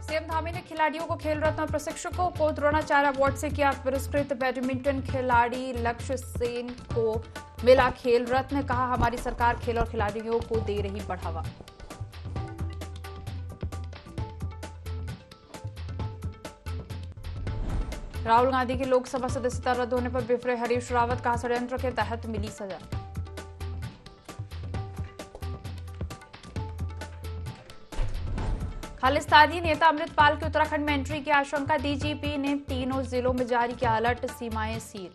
CM Dhami ने खिलाड़ियों को खेल रत्न और प्रशिक्षकों को द्रोणाचार्य अवार्ड से किया पुरस्कृत। बैडमिंटन खिलाड़ी लक्ष्य सेन को मिला खेल रत्न। कहा, हमारी सरकार खेल और खिलाड़ियों को दे रही बढ़ावा। राहुल गांधी की लोकसभा सदस्यता रद्द होने पर बिफरे हरीश रावत। कहा, षड्यंत्र के तहत मिली सजा। खालिस्तानी नेता अमृतपाल की उत्तराखंड में एंट्री की आशंका। डीजीपी ने तीनों जिलों में जारी किया अलर्ट, सीमाएं सील।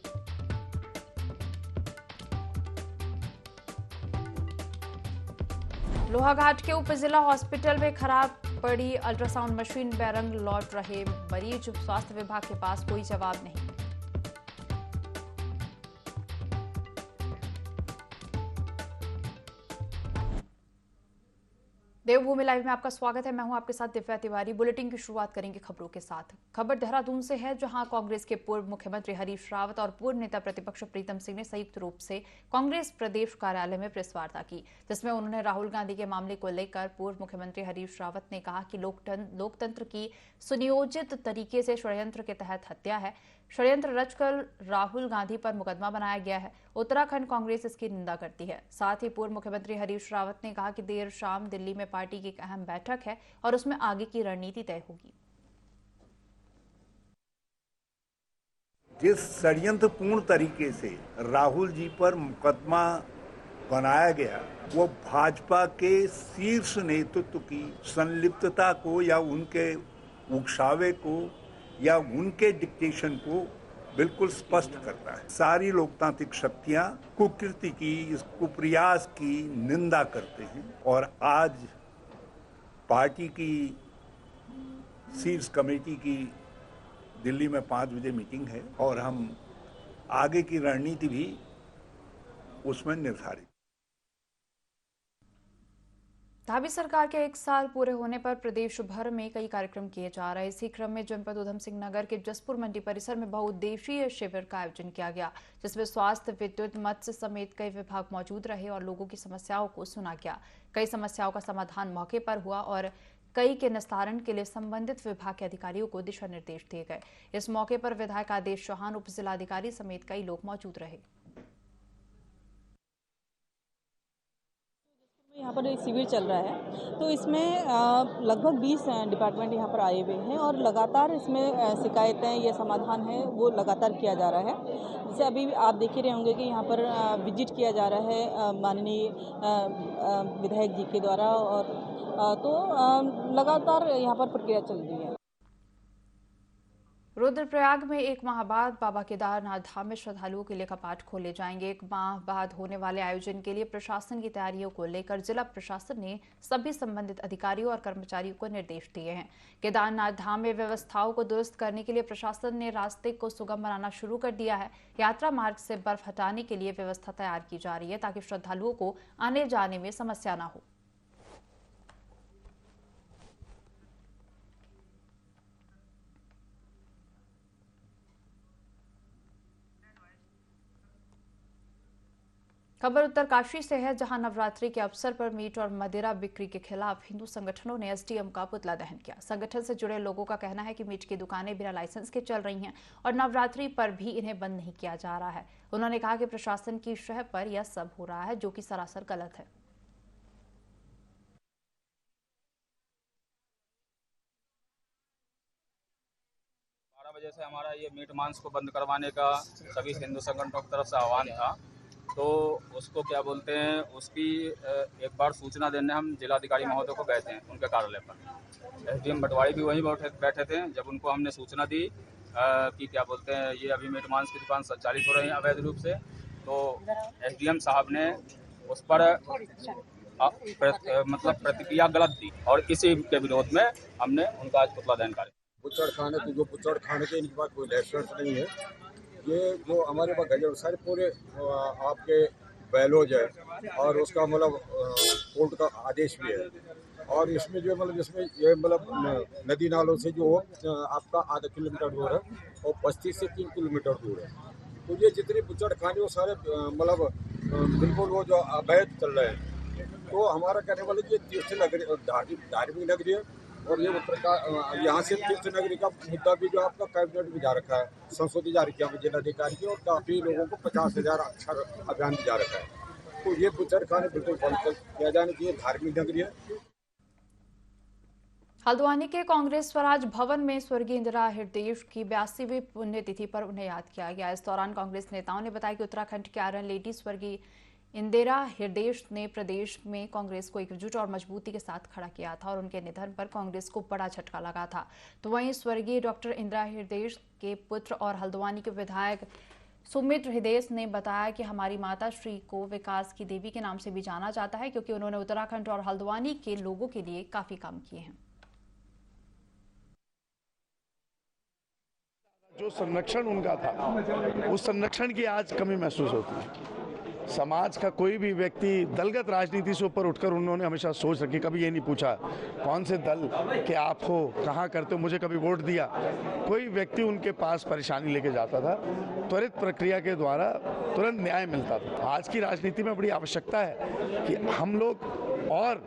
लोहाघाट के उप जिला हॉस्पिटल में खराब पड़ी अल्ट्रासाउंड मशीन, बैरंग लौट रहे मरीज। स्वास्थ्य विभाग के पास कोई जवाब नहीं। देवभूमि लाइव में आपका स्वागत है। मैं हूं आपके साथ दिव्या तिवारी। बुलेटिन की शुरुआत करेंगे खबरों के साथ। खबर देहरादून से है, जहां कांग्रेस के पूर्व मुख्यमंत्री हरीश रावत और पूर्व नेता प्रतिपक्ष प्रीतम सिंह ने संयुक्त रूप से कांग्रेस प्रदेश कार्यालय में प्रेस वार्ता की, जिसमें उन्होंने राहुल गांधी के मामले को लेकर पूर्व मुख्यमंत्री हरीश रावत ने कहा कि लोकतंत्र की सुनियोजित तरीके से षड्यंत्र के तहत हत्या है। षड्यंत्र रचकर राहुल गांधी पर मुकदमा बनाया गया है। उत्तराखंड कांग्रेस इसकी निंदा करती है। साथ ही पूर्व मुख्यमंत्री हरीश रावत ने कहा कि देर शाम दिल्ली में पार्टी की एक अहम बैठक है और उसमें आगे की रणनीति तय होगी। जिस षड्यंत्रपूर्ण तरीके से राहुल जी पर मुकदमा बनाया गया, वो भाजपा के शीर्ष नेतृत्व की संलिप्तता को या उनके उकसावे को या उनके डिक्टेशन को बिल्कुल स्पष्ट करता है। सारी लोकतांत्रिक शक्तियां कुकृति की, इस कुप्रयास की निंदा करते हैं और आज पार्टी की शीर्ष कमेटी की दिल्ली में 5 बजे मीटिंग है और हम आगे की रणनीति भी उसमें निर्धारित। धामी सरकार के 1 साल पूरे होने पर प्रदेश भर में कई कार्यक्रम किए जा रहे हैं। इसी क्रम में जनपद उधम सिंह नगर के जसपुर मंडी परिसर में बहुउद्देशीय शिविर का आयोजन किया गया, जिसमें स्वास्थ्य, विद्युत, मत्स्य समेत कई विभाग मौजूद रहे और लोगों की समस्याओं को सुना गया। कई समस्याओं का समाधान मौके पर हुआ और कई के निस्तारण के लिए संबंधित विभाग के अधिकारियों को दिशा निर्देश दिए गए। इस मौके पर विधायक आदेश चौहान, उप जिलाधिकारी समेत कई लोग मौजूद रहे। यहाँ पर एक शिविर चल रहा है, तो इसमें लगभग 20 डिपार्टमेंट यहाँ पर आए हुए हैं और लगातार इसमें शिकायतें या समाधान है वो लगातार किया जा रहा है। जैसे अभी आप देख ही रहे होंगे कि यहाँ पर विजिट किया जा रहा है माननीय विधायक जी के द्वारा और तो लगातार यहाँ पर प्रक्रिया चल रही है। रुद्रप्रयाग में 1 माह बाद बाबा केदारनाथ धाम में श्रद्धालुओं के लिए कपाट खोले जाएंगे। 1 माह बाद होने वाले आयोजन के लिए प्रशासन की तैयारियों को लेकर जिला प्रशासन ने सभी संबंधित अधिकारियों और कर्मचारियों को निर्देश दिए हैं। केदारनाथ धाम में व्यवस्थाओं को दुरुस्त करने के लिए प्रशासन ने रास्ते को सुगम बनाना शुरू कर दिया है। यात्रा मार्ग से बर्फ हटाने के लिए व्यवस्था तैयार की जा रही है, ताकि श्रद्धालुओं को आने जाने में समस्या न हो। खबर उत्तरकाशी से है, जहां नवरात्रि के अवसर पर मीट और मदिरा बिक्री के खिलाफ हिंदू संगठनों ने एसडीएम का पुतला दहन किया। संगठन से जुड़े लोगों का कहना है कि मीट की दुकानें बिना लाइसेंस के चल रही हैं और नवरात्रि पर भी इन्हें बंद नहीं किया जा रहा है। उन्होंने कहा कि प्रशासन की शह पर यह सब हो रहा है, जो कि सरासर गलत है। वजह से हमारा ये मीट मांस को बंद करवाने का सभी हिंदू संगठनों की तरफ से आह्वान था, तो उसको क्या बोलते हैं, उसकी एक बार सूचना देने हम जिलाधिकारी महोदय को गए थे उनके कार्यालय पर। एसडीएम बटवाड़ी भी वहीं बैठे थे। जब उनको हमने सूचना दी कि क्या बोलते हैं ये अभी मीट मांस की दुकान संचालित हो रही है अवैध रूप से, तो एसडीएम साहब ने उस पर मतलब प्रतिक्रिया गलत दी और इसी के विरोध में हमने उनका आज पुतला दहन किया। पुचड़ खाने के इनके पास कोई लाइसेंस नहीं है। ये जो हमारे पास गजब सारे पूरे आपके बैलोज है और उसका मतलब कोर्ट का आदेश भी है। और इसमें जो मतलब जिसमें ये मतलब नदी नालों से जो आपका आधा किलोमीटर दूर है और बस्ती से 3 किलोमीटर दूर है। तो ये जितनी बुचड़ खाने वो सारे मतलब बिल्कुल वो जो अवैध चल रहे हैं। तो हमारा कहने वाले ये तीर्थ नगरी धार्मिक नगरी है और ये यहाँ से तीर्थ नगरी का मुद्दा भी जो आपका कैबिनेट में जा रखा है, संशोधित जारी किया जिलाधिकारी की, और काफी लोगों को 50,000 अक्षर अभियान भी जा रखा है। तो ये बुचड़ खाने बिल्कुल बंद किया जाने की धार्मिक नगरी है। हल्द्वानी के कांग्रेस स्वराज भवन में स्वर्गीय इंदिरा हृदय की 82वीं पुण्यतिथि पर उन्हें याद किया गया। इस दौरान कांग्रेस नेताओं ने बताया कि उत्तराखंड की आयरन लेडी स्वर्गीय इंदिरा हृदय ने प्रदेश में कांग्रेस को एकजुट और मजबूती के साथ खड़ा किया था और उनके निधन पर कांग्रेस को बड़ा झटका लगा था। तो वहीं स्वर्गीय डॉक्टर इंदिरा हृदय के पुत्र और हल्द्वानी के विधायक सुमित हृदय ने बताया कि हमारी माता श्री को विकास की देवी के नाम से भी जाना जाता है क्योंकि उन्होंने उत्तराखंड और हल्द्वानी के लोगों के लिए काफी काम किए हैं। जो संरक्षण उनका था, उस संरक्षण की आज कमी महसूस होती है। समाज का कोई भी व्यक्ति दलगत राजनीति से ऊपर उठकर उन्होंने हमेशा सोच रखी, कभी ये नहीं पूछा कौन से दल के आप हो, कहाँ करते हो, मुझे कभी वोट दिया। कोई व्यक्ति उनके पास परेशानी लेके जाता था, त्वरित प्रक्रिया के द्वारा तुरंत न्याय मिलता था। आज की राजनीति में बड़ी आवश्यकता है कि हम लोग और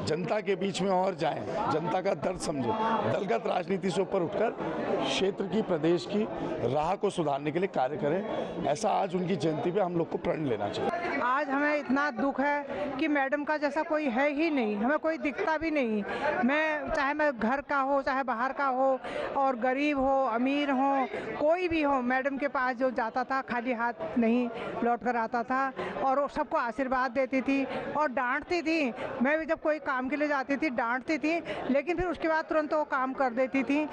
जनता के बीच में और जाएं, जनता का दर्द समझें, दलगत राजनीति से ऊपर उठकर क्षेत्र की, प्रदेश की राह को सुधारने के लिए कार्य करें। ऐसा आज उनकी जयंती पे हम लोग को प्रण लेना चाहिए। आज हमें इतना दुख है कि मैडम का जैसा कोई है ही नहीं, हमें कोई दिखता भी नहीं। चाहे मैं घर का हो चाहे बाहर का हो, और गरीब हो अमीर हो कोई भी हो, मैडम के पास जो जाता था खाली हाथ नहीं लौट कर आता था और वो सबको आशीर्वाद देती थी और डांटती थी। मैं भी जब कोई काम के लिए जाती थी डांटती थी, लेकिन फिर उसके बाद तुरंत वो काम कर देती थी।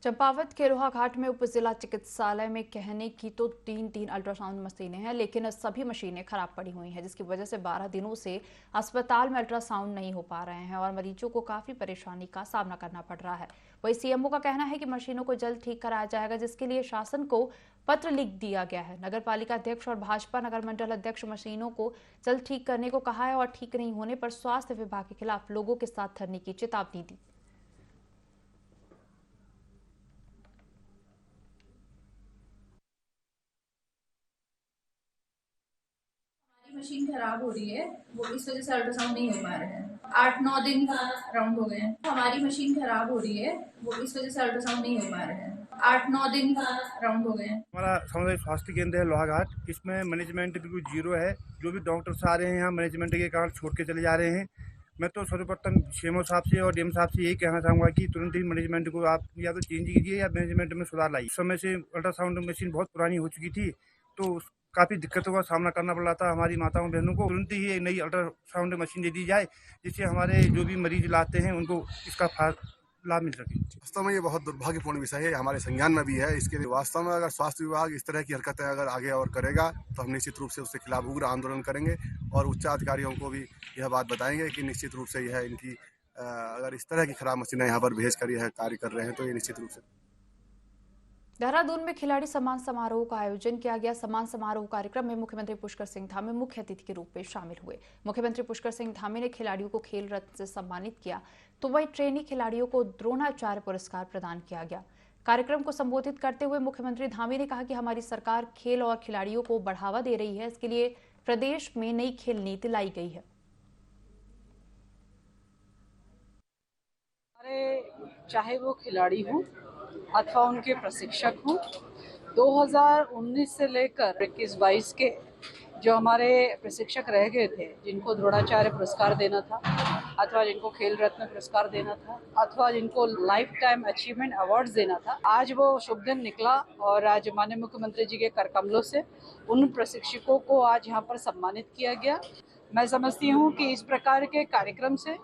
चंपावत के लोहा घाट में उप जिला चिकित्सालय में कहने की तो तीन अल्ट्रासाउंड मशीनें हैं, लेकिन सभी मशीनें खराब पड़ी हुई हैं, जिसकी वजह से 12 दिनों से अस्पताल में अल्ट्रासाउंड नहीं हो पा रहे हैं और मरीजों को काफी परेशानी का सामना करना पड़ रहा है। वहीं सीएमओ का कहना है कि मशीनों को जल्द ठीक कराया जाएगा, जिसके लिए शासन को पत्र लिख दिया गया है। नगर पालिका अध्यक्ष और भाजपा नगर मंडल अध्यक्ष मशीनों को जल्द ठीक करने को कहा है और ठीक नहीं होने पर स्वास्थ्य विभाग के खिलाफ लोगों के साथ धरने की चेतावनी दी। मशीन खराब हो रही है, वो इस वजह से अल्ट्रासाउंड नहीं हो पा रहे हैं। 8-9 दिन राउंड हो गए हैं। हमारी मशीन खराब हो रही है, वो इस वजह से अल्ट्रासाउंड नहीं हो पा रहे हैं। 8-9 दिन राउंड हो गए हैं। हमारा सामुदायिक स्वास्थ्य केंद्र है लोहाघाट, इसमें मैनेजमेंट बिल्कुल जीरो है। जो भी डॉक्टर्स आ रहे हैं यहाँ मैनेजमेंट के कारण छोड़ के चले जा रहे हैं। मैं तो सर्वप्रथम सीएमओ साहब से और डीएम साहब से यही कहना चाहूँगा कि तुरंत ही मैनेजमेंट को आप या तो चेंज कीजिए या मैनेजमेंट में सुधार लाइए। इस समय से अल्ट्रासाउंड मशीन बहुत पुरानी हो चुकी थी, तो काफ़ी दिक्कतों का सामना करना पड़ रहा था हमारी माताओं बहनों को। तुरंत ही एक नई अल्ट्रासाउंड मशीन दे दी जाए, जिससे हमारे जो भी मरीज लाते हैं उनको इसका लाभ मिल सके। वास्तव में ये बहुत दुर्भाग्यपूर्ण विषय है, हमारे संज्ञान में भी है। इसके लिए वास्तव में अगर स्वास्थ्य विभाग इस तरह की हरकतें अगर आगे और करेगा तो हम निश्चित रूप से उसके खिलाफ उग्र आंदोलन करेंगे और उच्चाधिकारियों को भी यह बात बताएंगे कि निश्चित रूप से यह इनकी अगर इस तरह की खराब मशीनें यहाँ पर भेज कर यह कार्य कर रहे हैं तो ये निश्चित रूप से। देहरादून में खिलाड़ी सम्मान समारोह का आयोजन किया गया। सम्मान समारोह कार्यक्रम में मुख्यमंत्री पुष्कर सिंह धामी मुख्य अतिथि के रूप में शामिल हुए। मुख्यमंत्री पुष्कर सिंह धामी ने खिलाड़ियों को खेल रत्न से सम्मानित किया, तो वहीं ट्रेनी खिलाड़ियों को द्रोणाचार्य पुरस्कार प्रदान किया गया। कार्यक्रम को संबोधित करते हुए मुख्यमंत्री धामी ने कहा कि हमारी सरकार खेल और खिलाड़ियों को बढ़ावा दे रही है, इसके लिए प्रदेश में नई खेल नीति लाई गई है। चाहे वो खिलाड़ी हो अथवा उनके प्रशिक्षक हों, 2019 से लेकर 21-22 के जो हमारे प्रशिक्षक रह गए थे, जिनको द्रोणाचार्य पुरस्कार देना था अथवा जिनको खेल रत्न पुरस्कार देना था अथवा जिनको लाइफ टाइम अचीवमेंट अवार्ड्स देना था, आज वो शुभ दिन निकला और आज माननीय मुख्यमंत्री जी के कर कमलों से उन प्रशिक्षकों को आज यहाँ पर सम्मानित किया गया। मैं समझती हूँ कि इस प्रकार के कार्यक्रम से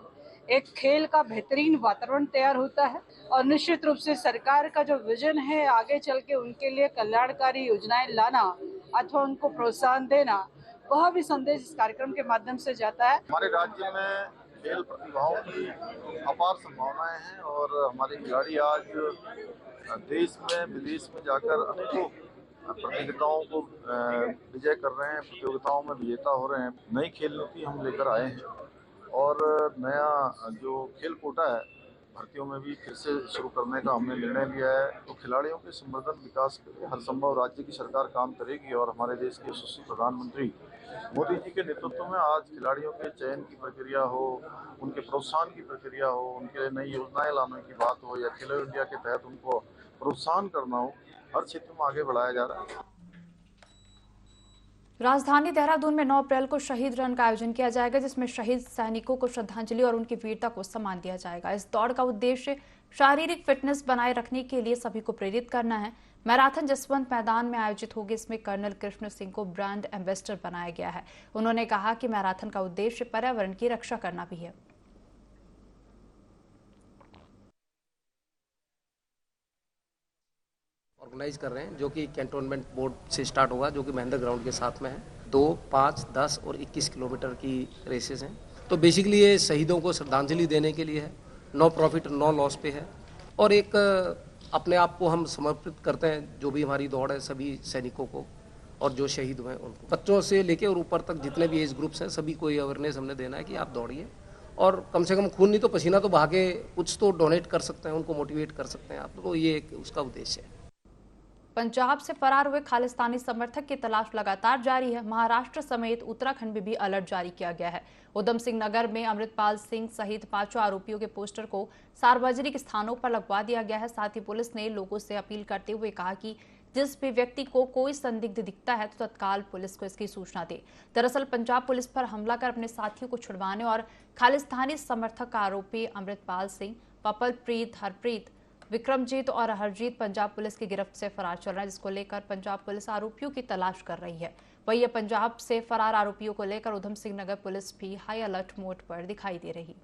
एक खेल का बेहतरीन वातावरण तैयार होता है और निश्चित रूप से सरकार का जो विजन है आगे चल के उनके लिए कल्याणकारी योजनाएं लाना अथवा उनको प्रोत्साहन देना, वह भी संदेश इस कार्यक्रम के माध्यम से जाता है। हमारे राज्य में खेल प्रतिभाओं की अपार संभावनाएं हैं और हमारे खिलाड़ी आज देश में विदेश में जाकर अनेकों प्रतियोगिताओं को विजय कर रहे हैं, प्रतियोगिताओं में विजेता हो रहे हैं। नई खेल नीति हम लेकर आए हैं और नया जो खेल कोटा है भर्तियों में भी फिर से शुरू करने का हमने निर्णय लिया है। तो खिलाड़ियों के संवर्धन विकास के लिए हर संभव राज्य की सरकार काम करेगी और हमारे देश के यशस्वी प्रधानमंत्री मोदी जी के नेतृत्व में आज खिलाड़ियों के चयन की प्रक्रिया हो, उनके प्रोत्साहन की प्रक्रिया हो, उनके लिए नई योजनाएं लाने की बात हो या खेलो इंडिया के तहत उनको प्रोत्साहन करना हो, हर क्षेत्र में आगे बढ़ाया जा रहा है। राजधानी देहरादून में 9 अप्रैल को शहीद रन का आयोजन किया जाएगा, जिसमें शहीद सैनिकों को श्रद्धांजलि और उनकी वीरता को सम्मान दिया जाएगा। इस दौड़ का उद्देश्य शारीरिक फिटनेस बनाए रखने के लिए सभी को प्रेरित करना है। मैराथन जसवंत मैदान में आयोजित होगी। इसमें कर्नल कृष्ण सिंह को ब्रांड एम्बेसडर बनाया गया है। उन्होंने कहा कि मैराथन का उद्देश्य पर्यावरण की रक्षा करना भी है। ऑर्गेनाइज कर रहे हैं, जो कि कैंटोनमेंट बोर्ड से स्टार्ट होगा, जो कि महेंद्र ग्राउंड के साथ में है। 2, 5, 10 और 21 किलोमीटर की रेसेस हैं। तो बेसिकली ये शहीदों को श्रद्धांजलि देने के लिए है। नो प्रॉफिट नो लॉस पे है और एक अपने आप को हम समर्पित करते हैं, जो भी हमारी दौड़ है, सभी सैनिकों को और जो शहीद हुए उनको। बच्चों से लेके और ऊपर तक जितने भी एज ग्रुप्स हैं, सभी को ये अवेयरनेस हमने देना है कि आप दौड़िए और कम से कम खून नहीं तो पसीना तो बहा के कुछ तो डोनेट कर सकते हैं, उनको मोटिवेट कर सकते हैं आप। तो ये एक उसका उद्देश्य है। पंजाब से फरार हुए खालिस्तानी समर्थक की तलाश लगातार जारी है। महाराष्ट्र समेत उत्तराखंड में भी अलर्ट जारी किया गया है। उधम सिंह नगर में अमृतपाल सिंह सहित 5 आरोपियों के पोस्टर को सार्वजनिक स्थानों पर लगवा दिया गया है। साथ ही पुलिस ने लोगों से अपील करते हुए कहा कि जिस भी व्यक्ति को कोई संदिग्ध दिखता है तो तत्काल पुलिस को इसकी सूचना दे। दरअसल पंजाब पुलिस पर हमला कर अपने साथियों को छुड़वाने और खालिस्तानी समर्थक आरोपी अमृतपाल सिंह, पपलप्रीत, हरप्रीत, विक्रमजीत और हरजीत पंजाब पुलिस की गिरफ्त से फरार चल रहा है, जिसको लेकर पंजाब पुलिस आरोपियों की तलाश कर रही है। वहीं पंजाब से फरार आरोपियों को लेकर उधम सिंह नगर पुलिस भी हाई अलर्ट मोड पर दिखाई दे रही।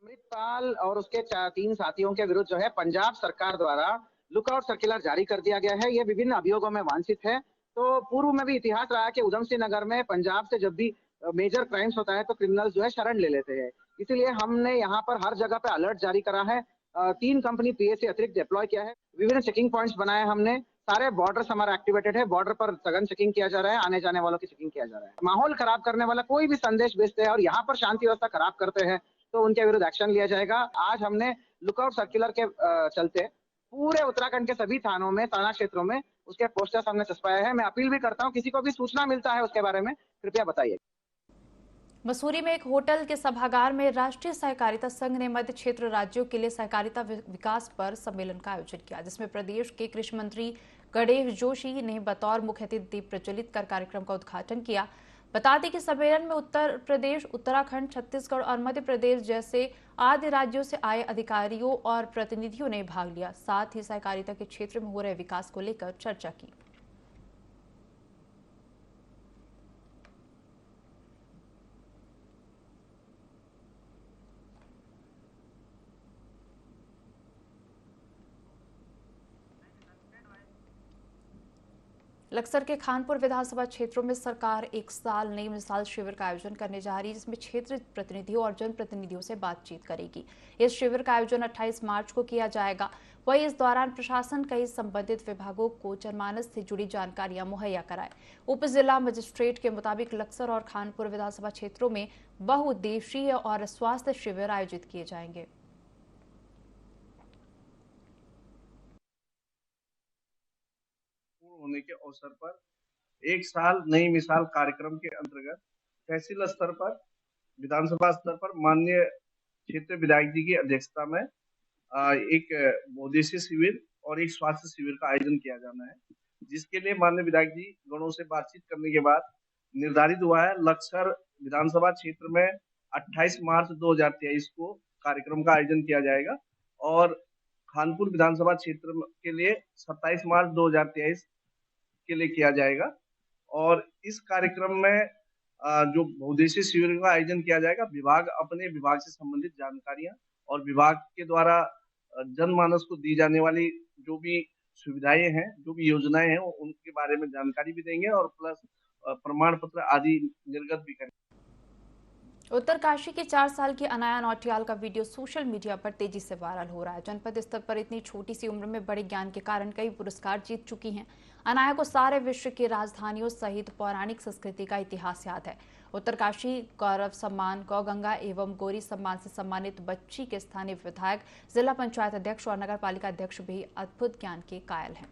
अमृतपाल और उसके 3 साथियों के विरुद्ध जो है पंजाब सरकार द्वारा लुकआउट सर्कुलर जारी कर दिया गया है। ये विभिन्न अभियोगों में वांछित है। तो पूर्व में भी इतिहास रहा है कि उधम सिंह नगर में पंजाब से जब भी मेजर क्राइम्स होता है तो क्रिमिनल्स जो है शरण ले लेते हैं। इसीलिए हमने यहाँ पर हर जगह पे अलर्ट जारी करा है। 3 कंपनी पीएसी अतिरिक्त डिप्लॉय किया है। विभिन्न चेकिंग पॉइंट्स बनाए हमने। सारे बॉर्डर्स हमारा एक्टिवेटेड है। बॉर्डर पर सघन चेकिंग किया जा रहा है। आने जाने वालों की चेकिंग किया जा रहा है। माहौल खराब करने वाला कोई भी संदेश भेजते हैं और यहाँ पर शांति व्यवस्था खराब करते हैं तो उनके विरुद्ध एक्शन लिया जाएगा। आज हमने लुकआउट सर्कुलर के चलते पूरे उत्तराखंड के सभी थानों में, थाना क्षेत्रों में उसके पोस्टर्स हमने छपवाए हैं। मैं अपील भी करता हूँ, किसी को भी सूचना मिलता है उसके बारे में कृपया बताइए। मसूरी में एक होटल के सभागार में राष्ट्रीय सहकारिता संघ ने मध्य क्षेत्र राज्यों के लिए सहकारिता विकास पर सम्मेलन का आयोजन किया, जिसमें प्रदेश के कृषि मंत्री गणेश जोशी ने बतौर मुख्य अतिथि दीप प्रज्वलित कर कार्यक्रम का उद्घाटन किया। बता दें कि सम्मेलन में उत्तर प्रदेश, उत्तराखंड, छत्तीसगढ़ और मध्य प्रदेश जैसे आदि राज्यों से आए अधिकारियों और प्रतिनिधियों ने भाग लिया। साथ ही सहकारिता के क्षेत्र में हो रहे विकास को लेकर चर्चा की। लक्सर के खानपुर विधानसभा क्षेत्रों में सरकार 1 साल नई मिसाल शिविर का आयोजन करने जा रही है, जिसमें क्षेत्र प्रतिनिधियों और जनप्रतिनिधियों से बातचीत करेगी। इस शिविर का आयोजन 28 मार्च को किया जाएगा। वहीं इस दौरान प्रशासन कई संबंधित विभागों को जनमानस से जुड़ी जानकारियां मुहैया कराए। उप जिला मजिस्ट्रेट के मुताबिक लक्सर और खानपुर विधानसभा क्षेत्रों में बहुउद्देशीय और स्वास्थ्य शिविर आयोजित किए जाएंगे। होने के अवसर पर 1 साल नई मिसाल कार्यक्रम के अंतर्गत तहसील स्तर पर, विधानसभा स्तर पर माननीय क्षेत्र विधायक जी की अध्यक्षता में एक बहुउद्देशीय शिविर और एक स्वास्थ्य शिविर का आयोजन किया जाना है, जिसके लिए माननीय विधायक जी गणों से बातचीत करने के बाद निर्धारित हुआ है लक्सर विधानसभा क्षेत्र में 28 मार्च 2023 को कार्यक्रम का आयोजन किया जाएगा और खानपुर विधानसभा क्षेत्र के लिए 27 मार्च 2023 के लिए किया जाएगा। और इस कार्यक्रम में जो बहुउद्देशीय शिविर का आयोजन किया जाएगा, विभाग अपने विभाग से संबंधित जानकारियां और विभाग के द्वारा जनमानस को दी जाने वाली जो भी सुविधाएं हैं, जो भी योजनाएं हैं, उनके बारे में जानकारी भी देंगे और प्लस प्रमाण पत्र आदि निर्गत भी करेंगे। उत्तरकाशी की 4 साल की अनाया नौटियाल का वीडियो सोशल मीडिया पर तेजी से वायरल हो रहा है। जनपद स्तर पर इतनी छोटी सी उम्र में बड़े ज्ञान के कारण कई पुरस्कार जीत चुकी हैं। अनाया को सारे विश्व की राजधानियों सहित पौराणिक संस्कृति का इतिहास याद है। उत्तरकाशी गौरव सम्मान, गौ गंगा एवं गौरी सम्मान से सम्मानित बच्ची के स्थानीय विधायक, जिला पंचायत अध्यक्ष और नगर पालिका अध्यक्ष भी अद्भुत ज्ञान के कायल हैं।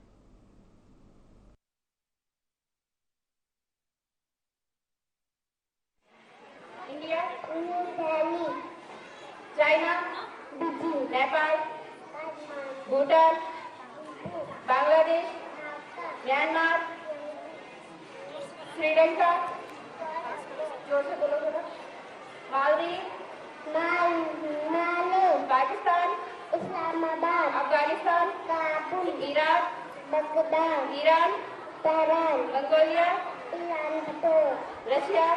China, Nepal, Bhutan, Bangladesh, Myanmar, Sri Lanka, Maldives, Pakistan, Islamabad, Afghanistan, Kabul, Iraq, Baghdad, Iran, Tehran, Mongolia, Russia,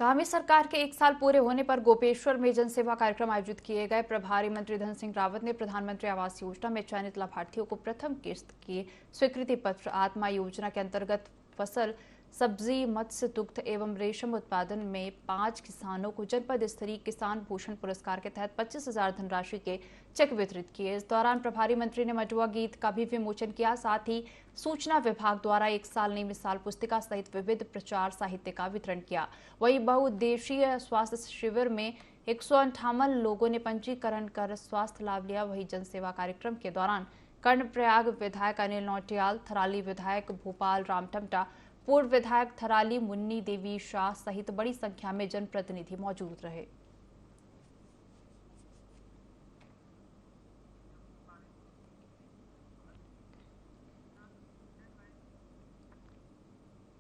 Dhami सरकार के 1 साल पूरे होने पर गोपेश्वर में जनसेवा कार्यक्रम आयोजित किए गए। प्रभारी मंत्री धन सिंह रावत ने प्रधानमंत्री आवास योजना में चयनित लाभार्थियों को प्रथम किस्त के स्वीकृति पत्र, आत्मा योजना के अंतर्गत फसल, सब्जी, मत्स्य, दुग्ध एवं रेशम उत्पादन में 5 किसानों को जनपद स्तरीय किसान भूषण पुरस्कार के तहत 25,000 धनराशि के चेक वितरित किए। इस दौरान प्रभारी मंत्री ने मटुआ गीत का भी विमोचन किया। साथ ही सूचना विभाग द्वारा 1 साल नई मिसाल पुस्तिका सहित विविध प्रचार साहित्य का वितरण किया। वहीं बहुउद्देशीय स्वास्थ्य शिविर में 158 लोगों ने पंजीकरण कर स्वास्थ्य लाभ लिया। वहीं जनसेवा कार्यक्रम के दौरान कर्णप्रयाग विधायक अनिल नौटियाल, थराली विधायक भोपाल राम टमटा, पूर्व विधायक थराली मुन्नी देवी शाह सहित बड़ी संख्या में जनप्रतिनिधि मौजूद रहे।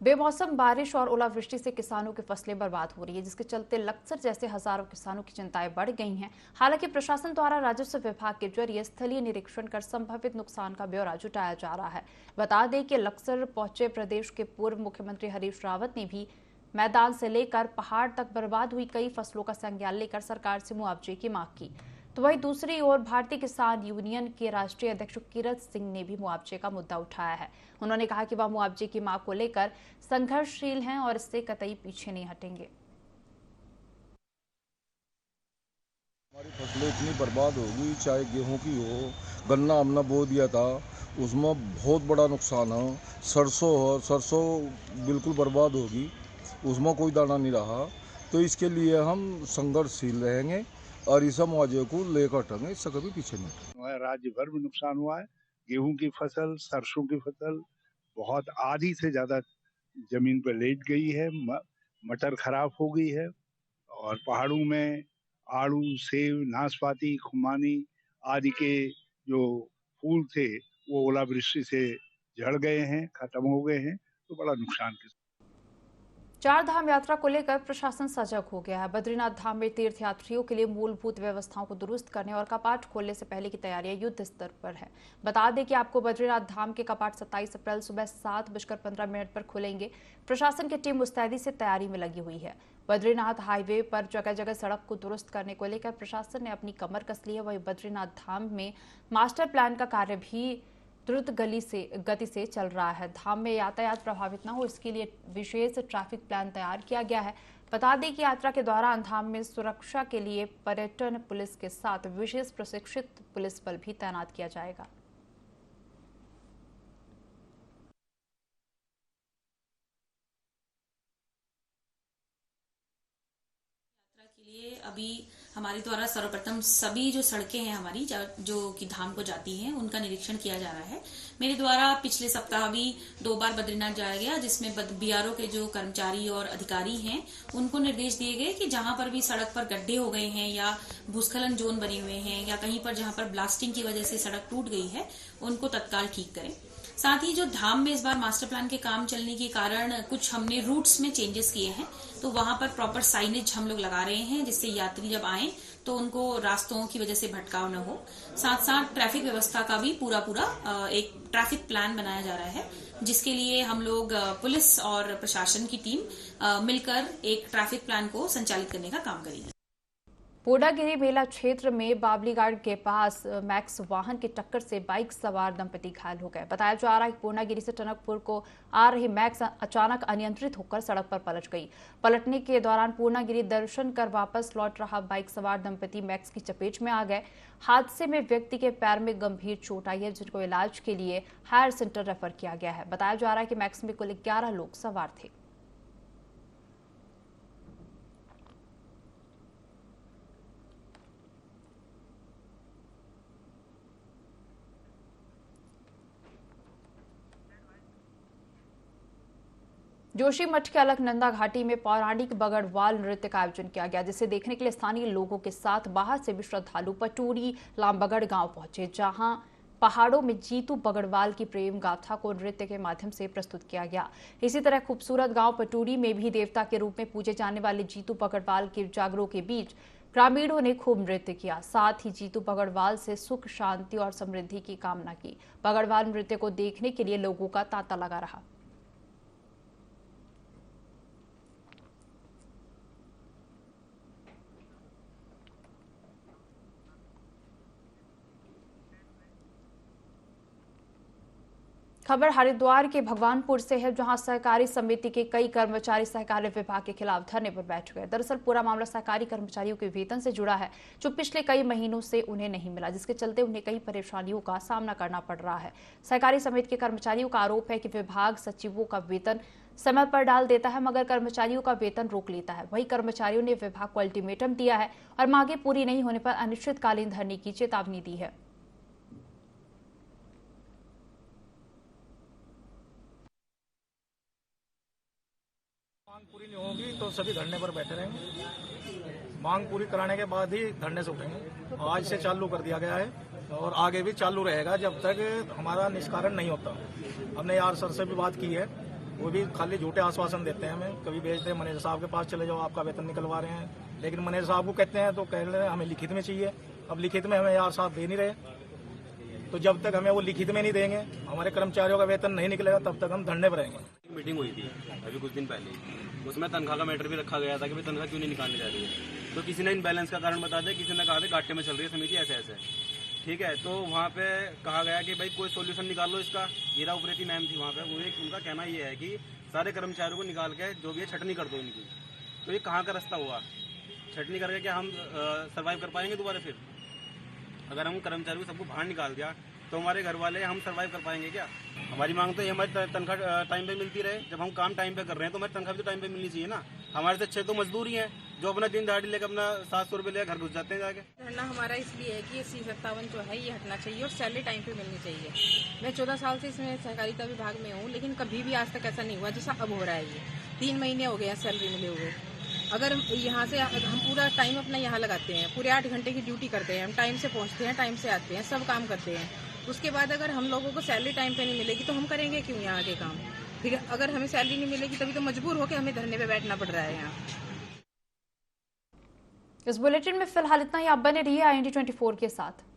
बेमौसम बारिश और ओलावृष्टि से किसानों की फसलें बर्बाद हो रही है, जिसके चलते लक्सर जैसे हजारों किसानों की चिंताएं बढ़ गई हैं। हालांकि प्रशासन द्वारा राजस्व विभाग के जरिए स्थलीय निरीक्षण कर संभावित नुकसान का ब्यौरा जुटाया जा रहा है। बता दें कि लक्सर पहुंचे प्रदेश के पूर्व मुख्यमंत्री हरीश रावत ने भी मैदान से लेकर पहाड़ तक बर्बाद हुई कई फसलों का संज्ञान लेकर सरकार से मुआवजे की मांग की। तो वहीं दूसरी ओर भारतीय किसान यूनियन के राष्ट्रीय अध्यक्ष कीरत सिंह ने भी मुआवजे का मुद्दा उठाया है। उन्होंने कहा कि वह मुआवजे की मांग को लेकर संघर्षशील हैं और इससे कतई पीछे नहीं हटेंगे। हमारी फसलें इतनी बर्बाद होगी, चाहे गेहूं की हो, गन्ना हमने बो दिया था, उसमें बहुत बड़ा नुकसान है। सरसों बिल्कुल बर्बाद होगी, उसमें कोई दाना नहीं रहा। तो इसके लिए हम संघर्षशील रहेंगे और इस मुआवजे को लेकर हटेंगे, इससे कभी पीछे नहीं। राज्य भर में नुकसान हुआ है। गेहूं की फसल, सरसों की फसल बहुत आधी से ज्यादा जमीन पर लेट गई है। मटर खराब हो गई है और पहाड़ों में आड़ू, सेब, नाशपाती, खुमानी आदि के जो फूल थे वो ओलावृष्टि से झड़ गए हैं, खत्म हो गए हैं। तो बड़ा नुकसान किया। 4 धाम यात्रा को लेकर प्रशासन सजग हो गया है। बद्रीनाथ धाम में तीर्थयात्रियों के लिए मूलभूत व्यवस्थाओं को दुरुस्त करने और कपाट खोलने से पहले की तैयारियां युद्ध स्तर पर है। बता दें कि आपको बद्रीनाथ धाम के कपाट 27 अप्रैल सुबह 7:15 पर खुलेंगे। प्रशासन की टीम मुस्तैदी से तैयारी में लगी हुई है। बद्रीनाथ हाईवे पर जगह जगह सड़क को दुरुस्त करने को लेकर प्रशासन ने अपनी कमर कस ली है। वहीं बद्रीनाथ धाम में मास्टर प्लान का कार्य भी द्रुत गति से चल रहा है। धाम में यातायात प्रभावित न हो, इसके लिए विशेष ट्रैफिक प्लान तैयार किया गया है। बता दें कि यात्रा के दौरान धाम में सुरक्षा के लिए पर्यटन पुलिस के साथ विशेष प्रशिक्षित पुलिस बल भी तैनात किया जाएगा। लिए अभी हमारे द्वारा सर्वप्रथम सभी जो सड़कें हैं हमारी जो कि धाम को जाती हैं उनका निरीक्षण किया जा रहा है। मेरे द्वारा पिछले सप्ताह भी 2 बार बद्रीनाथ जाया गया, जिसमें बीआरओ के जो कर्मचारी और अधिकारी हैं उनको निर्देश दिए गए कि जहां पर भी सड़क पर गड्ढे हो गए हैं या भूस्खलन जोन बने हुए हैं या कहीं पर जहां पर ब्लास्टिंग की वजह से सड़क टूट गई है उनको तत्काल ठीक करें। साथ ही जो धाम में इस बार मास्टर प्लान के काम चलने के कारण कुछ हमने रूट्स में चेंजेस किए हैं, तो वहां पर प्रॉपर साइनेज हम लोग लगा रहे हैं जिससे यात्री जब आए तो उनको रास्तों की वजह से भटकाव न हो। साथ साथ ट्रैफिक व्यवस्था का भी पूरा एक ट्रैफिक प्लान बनाया जा रहा है, जिसके लिए हम लोग पुलिस और प्रशासन की टीम मिलकर एक ट्रैफिक प्लान को संचालित करने का काम करेगी। पूर्णागिरी मेला क्षेत्र में बाबलीघाट के पास मैक्स वाहन की टक्कर से बाइक सवार दंपति घायल हो गए। बताया जा रहा है कि पूर्णागिरी से टनकपुर को आ रही मैक्स अचानक अनियंत्रित होकर सड़क पर पलट गई। पलटने के दौरान पूर्णागिरी दर्शन कर वापस लौट रहा बाइक सवार दंपति मैक्स की चपेट में आ गए। हादसे में व्यक्ति के पैर में गंभीर चोट आई है, जिनको इलाज के लिए हायर सेंटर रेफर किया गया है। बताया जा रहा है कि मैक्स में कुल 11 लोग सवार थे। जोशीमठ के अलकनंदा घाटी में पौराणिक बगड़वाल नृत्य का आयोजन किया गया, जिसे देखने के लिए स्थानीय लोगों के साथ बाहर से भी श्रद्धालु पटूरी लामबगड़ गांव पहुंचे, जहां पहाड़ों में जीतू बगड़वाल की प्रेम गाथा को नृत्य के माध्यम से प्रस्तुत किया गया। इसी तरह खूबसूरत गांव पटूरी में भी देवता के रूप में पूजे जाने वाले जीतू बगड़वाल के जागरों के बीच ग्रामीणों ने खूब नृत्य किया। साथ ही जीतू बगड़वाल से सुख, शांति और समृद्धि की कामना की। बगड़वाल नृत्य को देखने के लिए लोगों का तांता लगा रहा। खबर हरिद्वार के भगवानपुर से है, जहां सहकारी समिति के कई कर्मचारी सहकारी विभाग के खिलाफ धरने पर बैठ गए। दरअसल पूरा मामला सहकारी कर्मचारियों के वेतन से जुड़ा है, जो पिछले कई महीनों से उन्हें नहीं मिला, जिसके चलते उन्हें कई परेशानियों का सामना करना पड़ रहा है। सहकारी समिति के कर्मचारियों का आरोप है कि विभाग सचिवों का वेतन समय पर डाल देता है, मगर कर्मचारियों का वेतन रोक लेता है। वहीं कर्मचारियों ने विभाग को अल्टीमेटम दिया है और मांगे पूरी नहीं होने पर अनिश्चितकालीन धरने की चेतावनी दी है। मांग पूरी नहीं होगी तो सभी धरने पर बैठे रहेंगे। मांग पूरी कराने के बाद ही धरने से उठेंगे। आज से चालू कर दिया गया है और आगे भी चालू रहेगा जब तक हमारा निष्कारण नहीं होता। हमने यार सर से भी बात की है, वो भी खाली झूठे आश्वासन देते हैं हमें। कभी भेजते हैं मैनेजर साहब के पास चले जाओ, आपका वेतन निकलवा रहे हैं, लेकिन मैनेजर साहब को कहते हैं तो कह रहे हैं हमें लिखित में चाहिए। अब लिखित में हमें यार साहब दे नहीं रहे, तो जब तक हमें वो लिखित में नहीं देंगे, हमारे कर्मचारियों का वेतन नहीं निकलेगा, तब तक हम धरने पर रहेंगे। मीटिंग हुई थी अभी कुछ दिन पहले, उसमें तनख्वाह का मैटर भी रखा गया था कि भाई तनख्वाह क्यों नहीं निकालने जा रही है। तो किसी ने इनबैलेंस का कारण बता दिया, किसी ने कहा था घाटे में चल रही है समिति ऐसे ऐसे, ठीक है। तो वहाँ पे कहा गया कि भाई कोई सोल्यूशन निकाल लो इसका। हीरा उपरेती मैम थी वहाँ पे, वो एक उनका कहना ये है कि सारे कर्मचारियों को निकाल के जो भी है छटनी कर दो इनकी। तो ये कहाँ का रास्ता हुआ? छटनी करके क्या हम सर्वाइव कर पाएंगे दोबारा? फिर अगर हम कर्मचारियों को सबको बाहर निकाल दिया तो हमारे घर वाले हम सर्वाइव कर पाएंगे क्या? हमारी मांग तो ये हमारी तनख्वाह टाइम पे मिलती रहे। जब हम काम टाइम पे कर रहे हैं तो हमारी तनख्वाह भी तो टाइम पे मिलनी चाहिए ना। हमारे से अच्छे तो मजदूर ही हैं जो अपना दिन दहाड़ी लेकर अपना 700 रुपये लेकर घर घुस जाते हैं जाके। धरना हमारा इसलिए है कि ये C57 जो है ये हटना चाहिए और सैलरी टाइम पे मिलनी चाहिए। मैं 14 साल से इसमें सहकारिता विभाग में हूँ, लेकिन कभी भी आज तक ऐसा नहीं हुआ जैसा अब हो रहा है। ये 3 महीने हो गए हैं सैलरी मिले हुए। अगर यहाँ से हम पूरा टाइम अपना यहाँ लगाते हैं, पूरे 8 घंटे की ड्यूटी करते हैं, हम टाइम से पहुँचते हैं, टाइम से आते हैं, सब काम करते हैं। उसके बाद अगर हम लोगों को सैलरी टाइम पे नहीं मिलेगी तो हम करेंगे क्यों यहाँ के काम? फिर अगर हमें सैलरी नहीं मिलेगी तभी तो मजबूर होकर हमें धरने पे बैठना पड़ रहा है यहाँ। इस बुलेटिन में फिलहाल इतना ही। आप बने रहिए IND 24 के साथ।